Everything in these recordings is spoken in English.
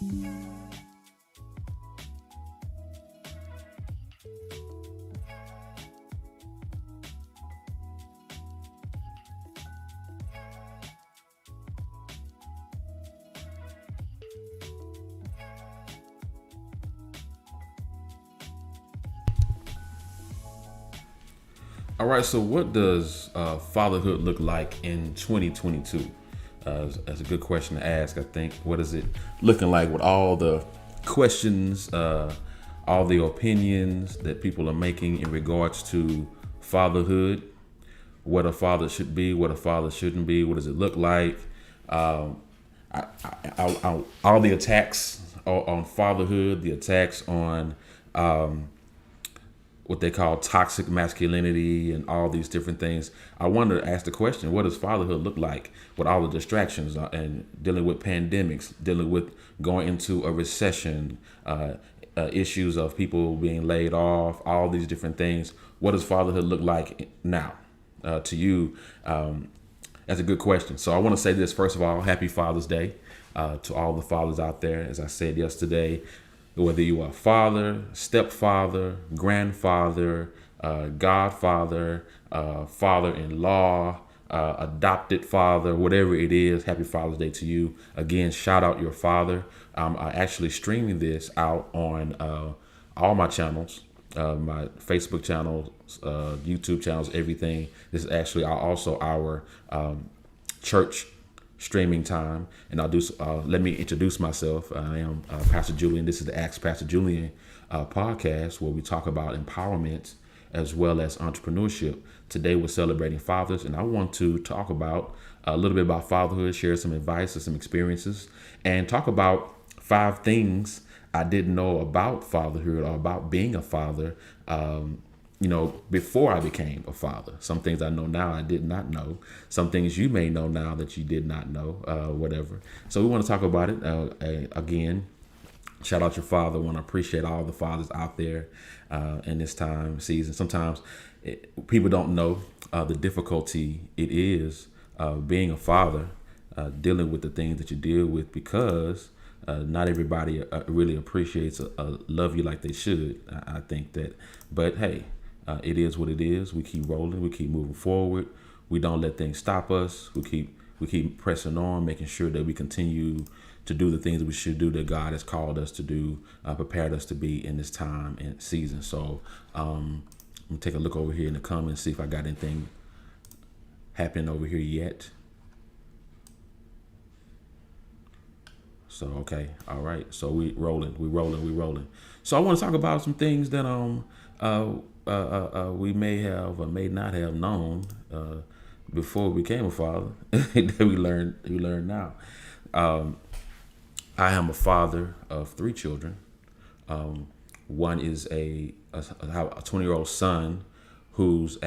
All right, so what does fatherhood look like in 2022? That's a good question to ask, I think. What is it looking like with all the questions, all the opinions that people are making in regards to fatherhood? What a father should be, what a father shouldn't be, what does it look like? Um, all the attacks on fatherhood, the attacks on what they call toxic masculinity and all these different things. I wanted to ask the question, what does fatherhood look like with all the distractions and dealing with pandemics, dealing with going into a recession, issues of people being laid off, all these different things. What does fatherhood look like now to you? That's a good question. So I want to say this, first of all, happy Father's Day to all the fathers out there. As I said yesterday, whether you are father, stepfather, grandfather, godfather, father-in-law, adopted father, whatever it is, happy Father's Day to you. Again, shout out your father. I'm actually streaming this out on all my channels, my Facebook channels, YouTube channels, everything. This is actually also our church streaming time, and I'll do. Let me introduce myself. I am Pastor Julian. This is the Ask Pastor Julian podcast, where we talk about empowerment as well as entrepreneurship. Today we're celebrating fathers, and I want to talk about a little bit about fatherhood, share some advice and some experiences, and talk about 5 things I didn't know about fatherhood or about being a father. Before I became a father. Some things I know now I did not know. Some things you may know now that you did not know, whatever. So we want to talk about it. Again, shout out your father. I want to appreciate all the fathers out there in this season. Sometimes people don't know the difficulty it is being a father, dealing with the things that you deal with, because not everybody really appreciates love you like they should. I think that, but hey, it is what it is. We keep rolling. We keep moving forward. We don't let things stop us. We keep pressing on, making sure that we continue to do the things that we should do, that God has called us to do, prepared us to be in this time and season. So let me take a look over here in the comments, see if I got anything happening over here yet. So, okay. All right. So we rolling. So I want to talk about some things that we may have or may not have known before we became a father that we learn now. I am a father of 3 children. One is a 20-year-old son who's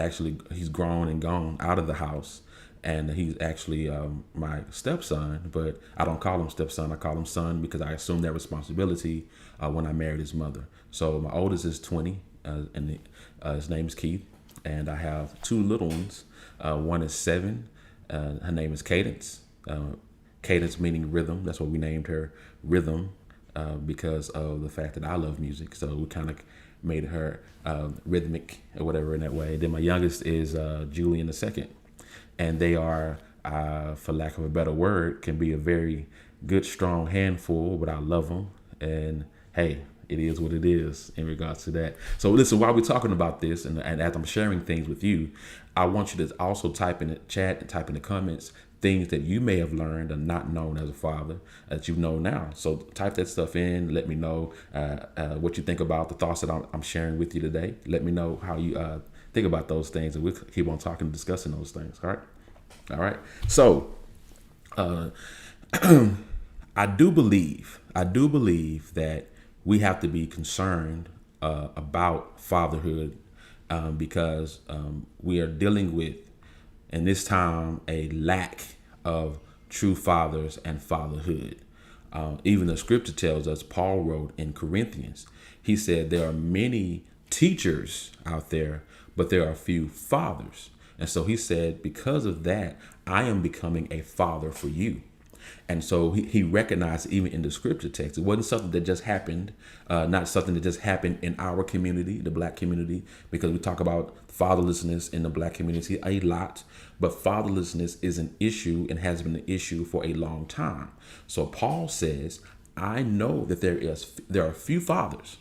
he's grown and gone out of the house. And he's actually my stepson, but I don't call him stepson. I call him son because I assumed that responsibility when I married his mother. So my oldest is 20, and his name is Keith. And I have 2 little ones. One is 7. Her name is Cadence. Cadence meaning rhythm. That's what we named her, Rhythm, because of the fact that I love music. So we kind of made her rhythmic or whatever in that way. Then my youngest is Julian II. And they are, for lack of a better word, can be a very good, strong handful, but I love them. And hey, it is what it is in regards to that. So listen, while we're talking about this and as I'm sharing things with you, I want you to also type in the chat and type in the comments things that you may have learned or not known as a father that you know now. So type that stuff in. Let me know what you think about the thoughts that I'm sharing with you today. Let me know how you think about those things, and we'll keep on talking and discussing those things. All right. So I do believe that we have to be concerned about fatherhood because we are dealing with, in this time, a lack of true fathers and fatherhood. Even the scripture tells us, Paul wrote in Corinthians, he said there are many teachers out there, but there are few fathers. And so he said, because of that, I am becoming a father for you. And so he recognized even in the scripture text, it wasn't something that just happened, not something that just happened in our community, the black community, because we talk about fatherlessness in the black community a lot, but fatherlessness is an issue and has been an issue for a long time. So Paul says, I know that there are few fathers.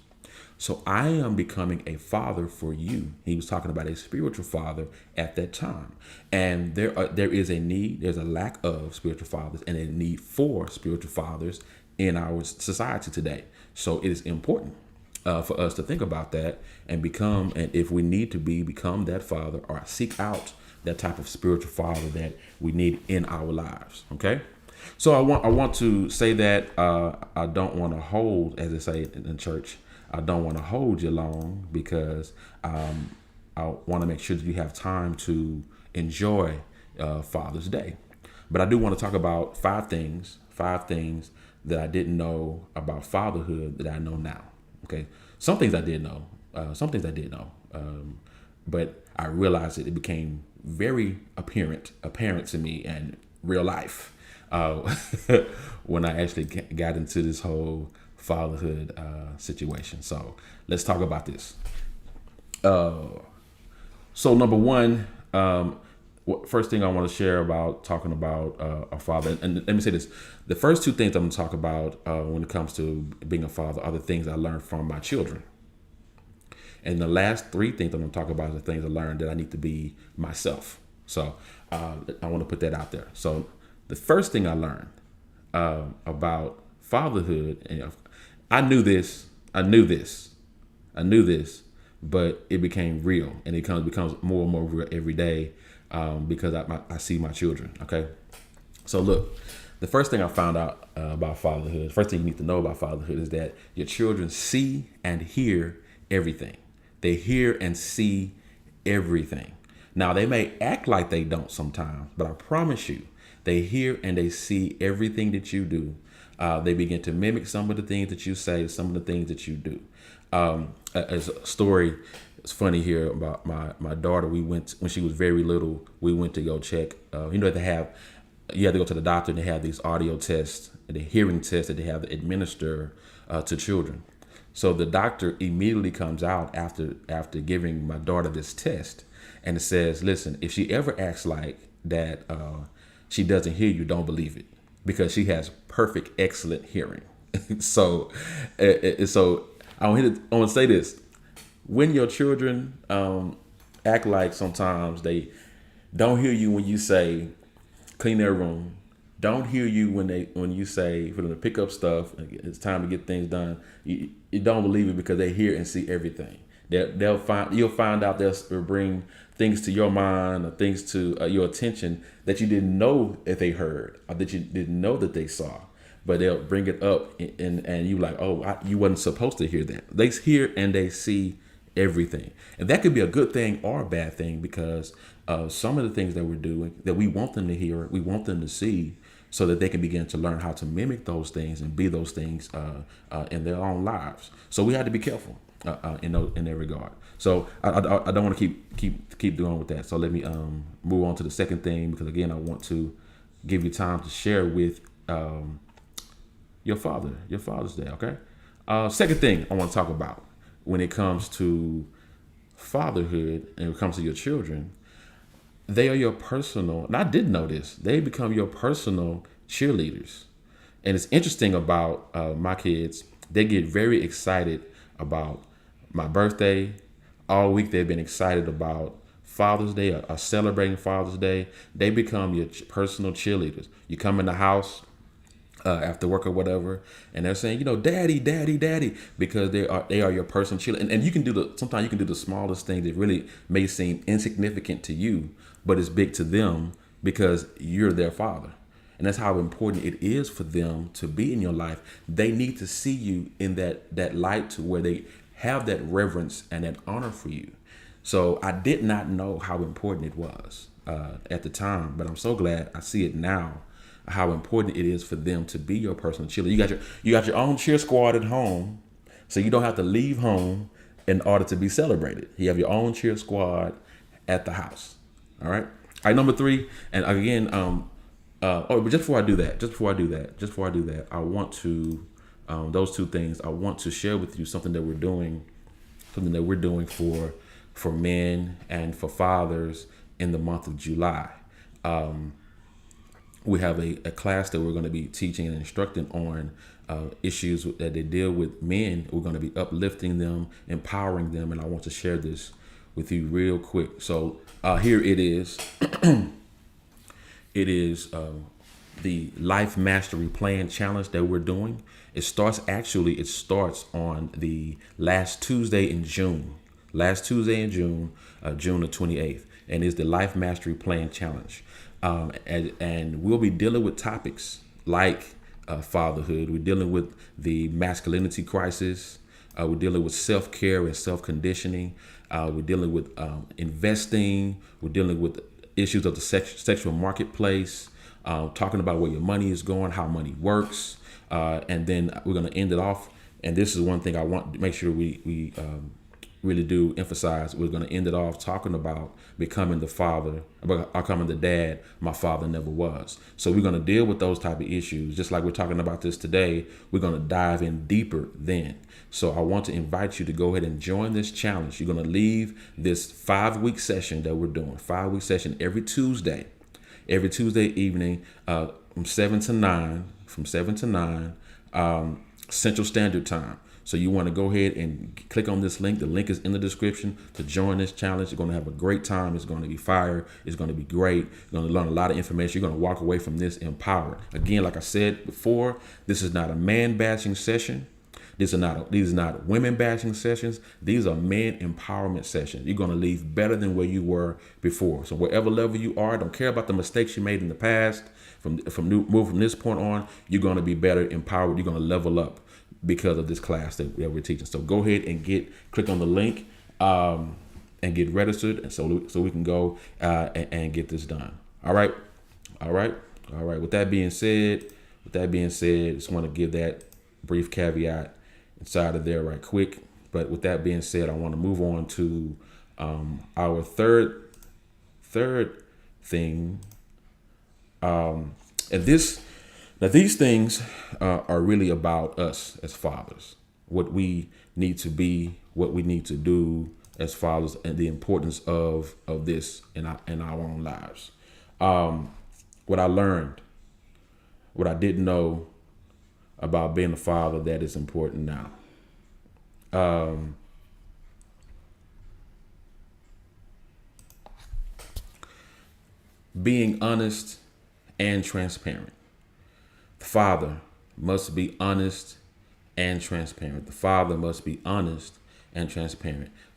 So I am becoming a father for you. He was talking about a spiritual father at that time. And there is a need, there's a lack of spiritual fathers and a need for spiritual fathers in our society today. So it is important for us to think about that and become, and if we need to become that father or seek out that type of spiritual father that we need in our lives. Okay. So I want to say that I don't want to hold, as they say in church, I don't want to hold you long because I want to make sure that you have time to enjoy Father's Day. But I do want to talk about five things that I didn't know about fatherhood that I know now. Okay, some things I did know, but I realized that it became very apparent to me in real life when I actually got into this whole fatherhood situation. So let's talk about this. So number one, first thing I want to share about talking about a father, and let me say this: the first two things I'm going to talk about when it comes to being a father are the things I learned from my children, and the last three things I'm going to talk about are the things I learned that I need to be myself. So I want to put that out there. So the first thing I learned about fatherhood, and I knew this, but it became real, and it becomes more and more real every day because I see my children. Okay, so look, the first thing I found out about fatherhood, first thing you need to know about fatherhood is that your children see and hear everything. They hear and see everything. Now they may act like they don't sometimes, but I promise you, they hear and they see everything that you do. They begin to mimic some of the things that you say, some of the things that you do. As a story, it's funny here about my daughter. We went when she was very little. We went to go check. You have to go to the doctor and they have these audio tests, the hearing tests that they have to administer to children. So the doctor immediately comes out after giving my daughter this test, and it says, "Listen, if she ever acts like that, she doesn't hear you, don't believe it." Because she has perfect, excellent hearing. So I want to say this: when your children act like sometimes they don't hear you when you say clean their room, don't hear you when you say for them to pick up stuff, it's time to get things done, you don't believe it because they hear and see everything. You'll find out they'll bring things to your mind or things to your attention that you didn't know that they heard or that you didn't know that they saw, but they'll bring it up and you like, oh, you wasn't supposed to hear that. They hear and they see everything, and that could be a good thing or a bad thing because some of the things that we're doing that we want them to hear, we want them to see, so that they can begin to learn how to mimic those things and be those things in their own lives. So we have to be careful in that regard. So I don't want to keep doing with that. So let me move on to the second thing, because again, I want to give you time to share with your Father's Day. Okay. Second thing I want to talk about when it comes to fatherhood and when it comes to your children, they are your personal, and I didn't know this, they become your personal cheerleaders. And it's interesting about my kids, they get very excited about my birthday. All week they've been excited about Father's Day or celebrating Father's Day. They become your personal cheerleaders. You come in the house after work or whatever, and they're saying, daddy, daddy, daddy, because they are your personal cheerleader. And you can sometimes you can do the smallest thing that really may seem insignificant to you, but it's big to them because you're their father. And that's how important it is for them to be in your life. They need to see you in that light to where they have that reverence and that honor for you. So I did not know how important it was at the time, but I'm so glad I see it now, how important it is for them to be your personal cheerleader. You got your own cheer squad at home, so you don't have to leave home in order to be celebrated. You have your own cheer squad at the house. All right. Number three, and again, But just before I do that, I want to those two things. I want to share with you something that we're doing for men and for fathers in the month of July. We have a class that we're going to be teaching and instructing on issues that they deal with men. We're going to be uplifting them, empowering them, and I want to share this with you real quick. So here it is. It is the Life Mastery Plan Challenge that we're doing. It starts on the last Tuesday in June. June the 28th. And it's the Life Mastery Plan Challenge. And we'll be dealing with topics like fatherhood. We're dealing with the masculinity crisis. We're dealing with self-care and self-conditioning. We're dealing with investing. We're dealing with issues of the sexual marketplace, talking about where your money is going, how money works. And then we're going to end it off. And this is one thing I want to make sure we really do emphasize. We're going to end it off talking about becoming the dad my father never was. So we're going to deal with those type of issues. Just like we're talking about this today, we're going to dive in deeper then. So I want to invite you to go ahead and join this challenge. You're going to leave this 5-week session that we're doing, 5-week session every Tuesday evening from 7 to 9 Central Standard Time. So you want to go ahead and click on this link. The link is in the description to join this challenge. You're going to have a great time. It's going to be fire. It's going to be great. You're going to learn a lot of information. You're going to walk away from this empowered. Again, like I said before, this is not a man bashing session. These are not women bashing sessions. These are men empowerment sessions. You're going to leave better than where you were before. So wherever level you are, don't care about the mistakes you made in the past. Move from this point on, you're going to be better empowered. You're going to level up because of this class that we're teaching. So go ahead and click on the link and get registered, and so we can go and get this done. All right. With that being said, just want to give that brief caveat inside of there right quick. But with that being said, I want to move on to our third thing. These things are really about us as fathers, what we need to be, what we need to do as fathers, and the importance of this in our own lives. What I learned, what I didn't know about being a father that is important now. Being honest and transparent. The father must be honest and transparent.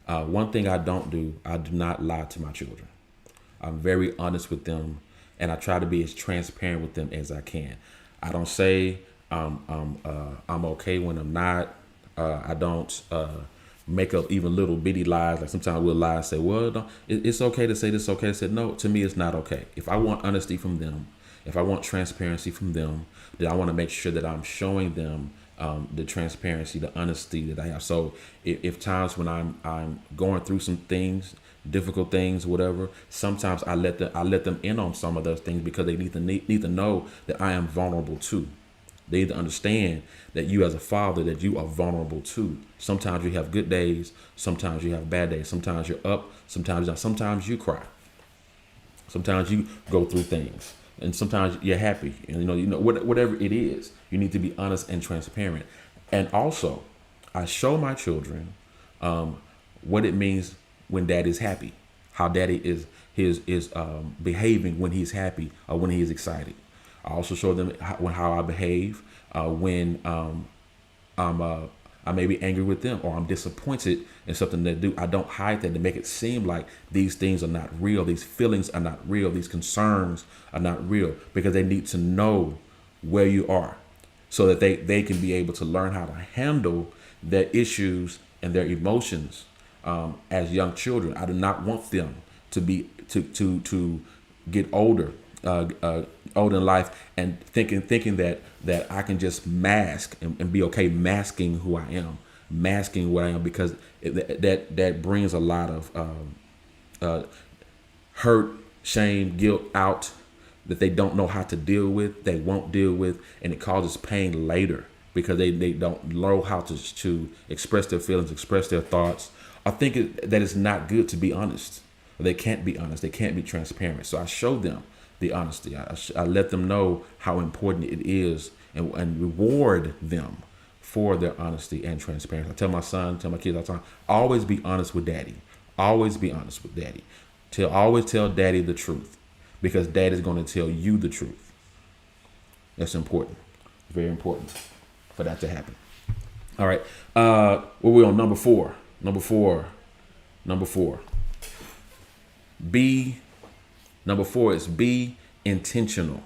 One thing I don't do, I do not lie to my children. I'm very honest with them, and I try to be as transparent with them as I can. I don't say I'm okay when I'm not. I don't make up even little bitty lies. Like sometimes we'll lie and say, well, it's okay to say this, okay to say no. To me, it's not okay. If I want honesty from them, if I want transparency from them, then I want to make sure that I'm showing them the transparency, the honesty that I have. So if times when I'm going through some things, difficult things, whatever, sometimes I let them in on some of those things because they need to know that I am vulnerable too. They need to understand that you as a father, that you are vulnerable too. Sometimes you have good days. Sometimes you have bad days. Sometimes you're up. Sometimes not. Sometimes you cry. Sometimes you go through things. And sometimes you're happy. And whatever it is, you need to be honest and transparent. And also, I show my children what it means when dad is happy, how daddy is behaving when he's happy or when he is excited. I also show them how I behave when I may be angry with them or I'm disappointed in something they do. I don't hide that to make it seem like these things are not real. These feelings are not real. These concerns are not real, because they need to know where you are so that they can be able to learn how to handle their issues and their emotions as young children. I do not want them to get older in life and thinking that I can just mask and be okay masking who I am, masking what I am, because that brings a lot of hurt, shame, guilt out that they don't know how to deal with, they won't deal with, and it causes pain later because they don't know how to express their feelings, express their thoughts. I think that it's not good to be honest. They can't be honest. They can't be transparent. So I show them the honesty. I let them know how important it is, and reward them for their honesty and transparency. I tell my son, tell my kids all the time, always be honest with daddy. Always be honest with daddy. Always tell daddy the truth, because daddy's going to tell you the truth. That's important. Very important for that to happen. All right. Where we on? Number four. Number four is be intentional.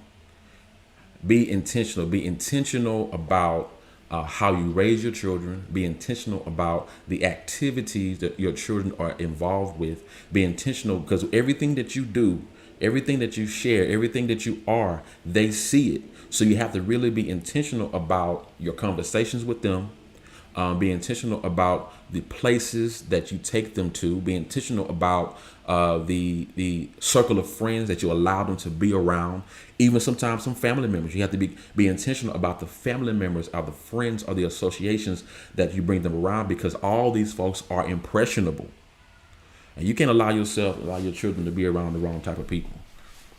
Be intentional. Be intentional about how you raise your children. Be intentional about the activities that your children are involved with. Be intentional, because everything that you do, everything that you share, everything that you are, they see it. So you have to really be intentional about your conversations with them. Be intentional about the places that you take them to. Be intentional about the circle of friends that you allow them to be around. Even sometimes some family members. You have to be intentional about the family members, or the friends, or the associations that you bring them around, because all these folks are impressionable. And you can't allow your children to be around the wrong type of people,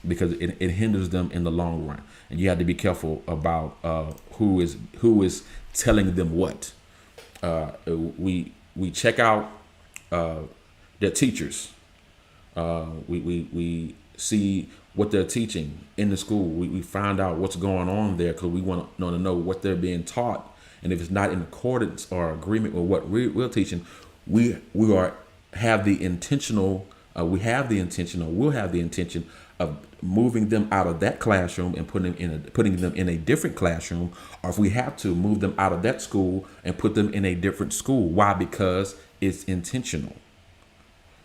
because it hinders them in the long run. And you have to be careful about who is telling them what. We check out their teachers. We see what they're teaching in the school. We find out what's going on there, because we want to know what they're being taught. And if it's not in accordance or agreement with what we're teaching, we'll have the intention of moving them out of that classroom and putting them in a different classroom, or if we have to, move them out of that school and put them in a different school. Why? Because it's intentional.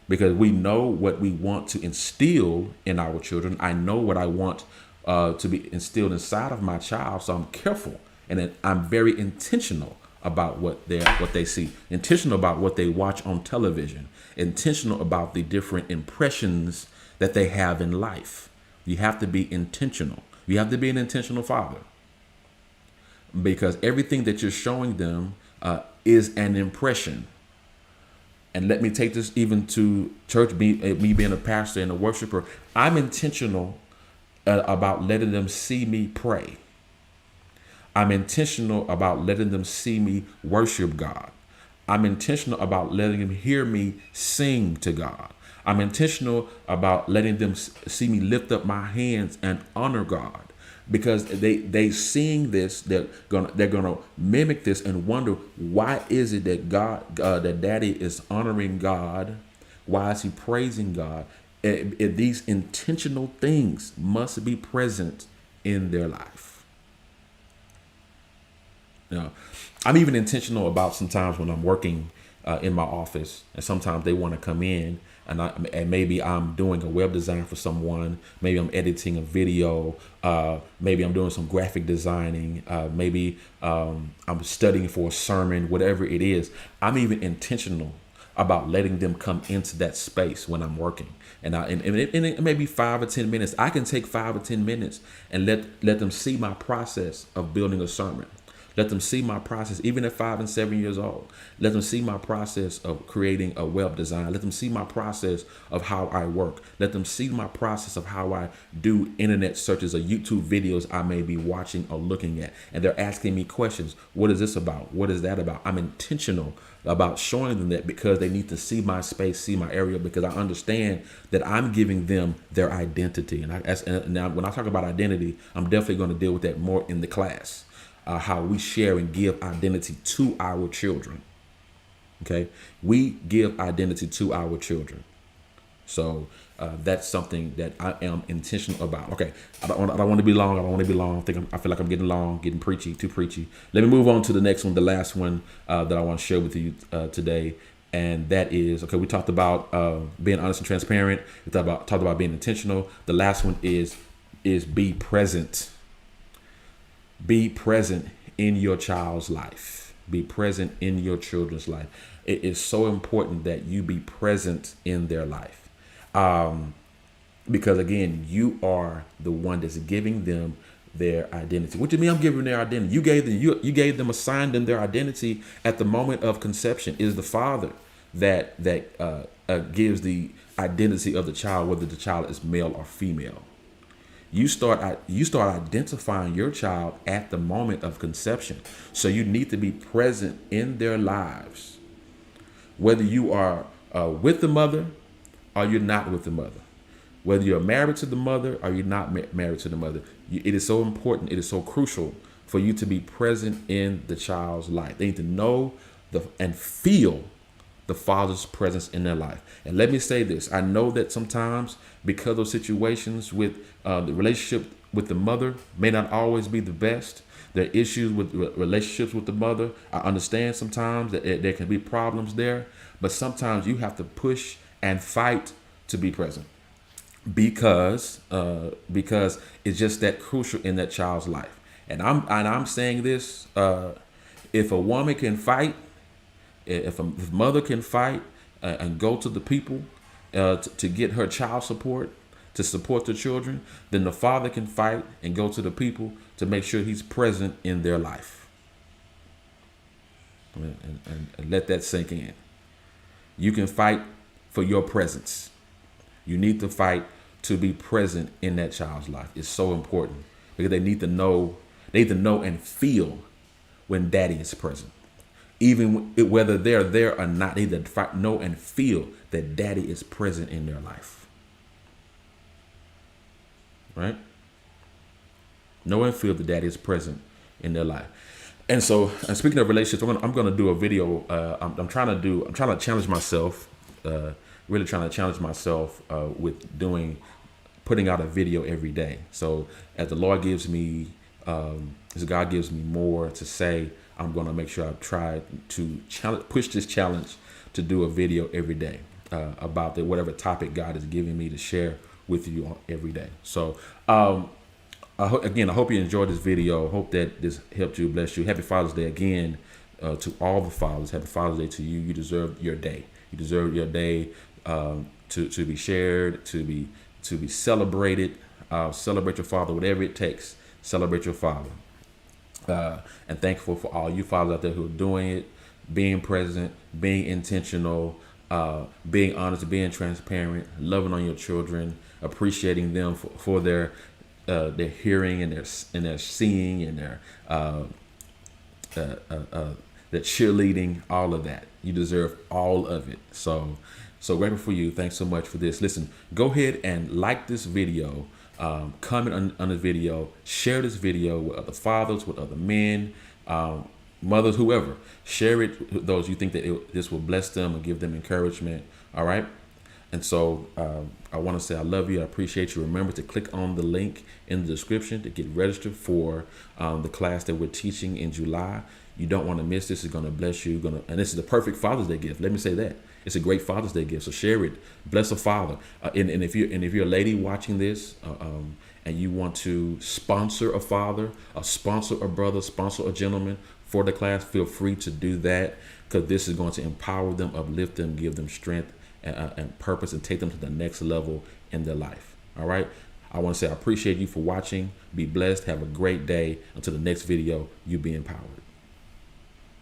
Because we know what we want to instill in our children. I know what I want to be instilled inside of my child, so I'm careful, and then I'm very intentional about what they see, intentional about what they watch on television, intentional about the different impressions that they have in life. You have to be intentional. You have to be an intentional father, because everything that you're showing them is an impression. And let me take this even to church, me being a pastor and a worshiper. I'm intentional about letting them see me pray. I'm intentional about letting them see me worship God. I'm intentional about letting them hear me sing to God. I'm intentional about letting them see me lift up my hands and honor God, because they seeing this, they're gonna mimic this and wonder, why is it that that Daddy is honoring God? Why is he praising God? These intentional things must be present in their life. I'm even intentional about sometimes when I'm working in my office, and sometimes they want to come in, and maybe I'm doing a web design for someone, maybe I'm editing a video, maybe I'm doing some graphic designing, maybe I'm studying for a sermon, whatever it is. I'm even intentional about letting them come into that space when I'm working. And it may be 5 or 10 minutes. I can take 5 or 10 minutes and let them see my process of building a sermon. Let them see my process, even at 5 and 7 years old. Let them see my process of creating a web design. Let them see my process of how I work. Let them see my process of how I do internet searches or YouTube videos I may be watching or looking at. And they're asking me questions. What is this about? What is that about? I'm intentional about showing them that, because they need to see my space, see my area, because I understand that I'm giving them their identity. And now when I talk about identity, I'm definitely going to deal with that more in the class. How we share and give identity to our children. Okay, we give identity to our children. So that's something that I am intentional about. Okay, I don't want to be long. I feel like I'm getting long, getting preachy, too preachy. Let me move on to the next one, the last one that I want to share with you today. And that is, okay, we talked about being honest and transparent. We talked about being intentional. The last one is be present. Be present in your child's life. Be present in your children's life. It is so important that you be present in their life. because again, you are the one that's giving them their identity. What do you mean I'm giving them their identity? You gave them, assigned them their identity at the moment of conception. It is the father that gives the identity of the child, whether the child is male or female. You start identifying your child at the moment of conception. So you need to be present in their lives, whether you are with the mother or you're not with the mother, whether you're married to the mother or you're not married to the mother. It is so important. It is so crucial for you to be present in the child's life. They need to know and feel the father's presence in their life. And let me say this. I know that sometimes, because of situations with the relationship with the mother may not always be the best. There are issues with relationships with the mother. I understand sometimes that there can be problems there, but sometimes you have to push and fight to be present, because it's just that crucial in that child's life. And I'm saying this: if a woman can fight, if a mother can fight and go to the people to get her child support, to support the children, then the father can fight and go to the people to make sure he's present in their life. And let that sink in. You can fight for your presence. You need to fight to be present in that child's life. It's so important, because they need to know and feel when daddy is present. Even whether they're there or not, they need to know and feel that daddy is present in their life. Right? Know and feel that daddy is present in their life. And so, and speaking of relationships, I'm going to do a video. I'm trying to challenge myself, really trying to challenge myself with putting out a video every day. So as the Lord gives me, as God gives me more to say, I'm going to make sure I try to push this challenge to do a video every day about whatever topic God is giving me to share with you every day. So I hope you enjoyed this video. Hope that this helped you, bless you. Happy Father's Day again to all the fathers. Happy Father's Day to you. You deserve your day. You deserve your day to be shared, to be celebrated. Celebrate your father, whatever it takes. Celebrate your father. And thankful for all you fathers out there who are doing it, being present, being intentional, being honest, being transparent, loving on your children, appreciating them for their hearing and their seeing and their cheerleading, all of that. You deserve all of it. So grateful for you. Thanks so much for this. Listen, go ahead and like this video. Comment on the video, share this video with other fathers, with other men, mothers, whoever. Share it with those you think that this will bless them and give them encouragement. All right. And so I want to say I love you. I appreciate you. Remember to click on the link in the description to get registered for the class that we're teaching in July. You don't want to miss this. It's going to bless you. And this is the perfect Father's Day gift. Let me say that. It's a great Father's Day gift. So share it. Bless a father. And if you're a lady watching this and you want to sponsor a father, sponsor a brother, sponsor a gentleman for the class, feel free to do that, because this is going to empower them, uplift them, give them strength and purpose, and take them to the next level in their life. All right. I want to say I appreciate you for watching. Be blessed. Have a great day. Until the next video, you be empowered.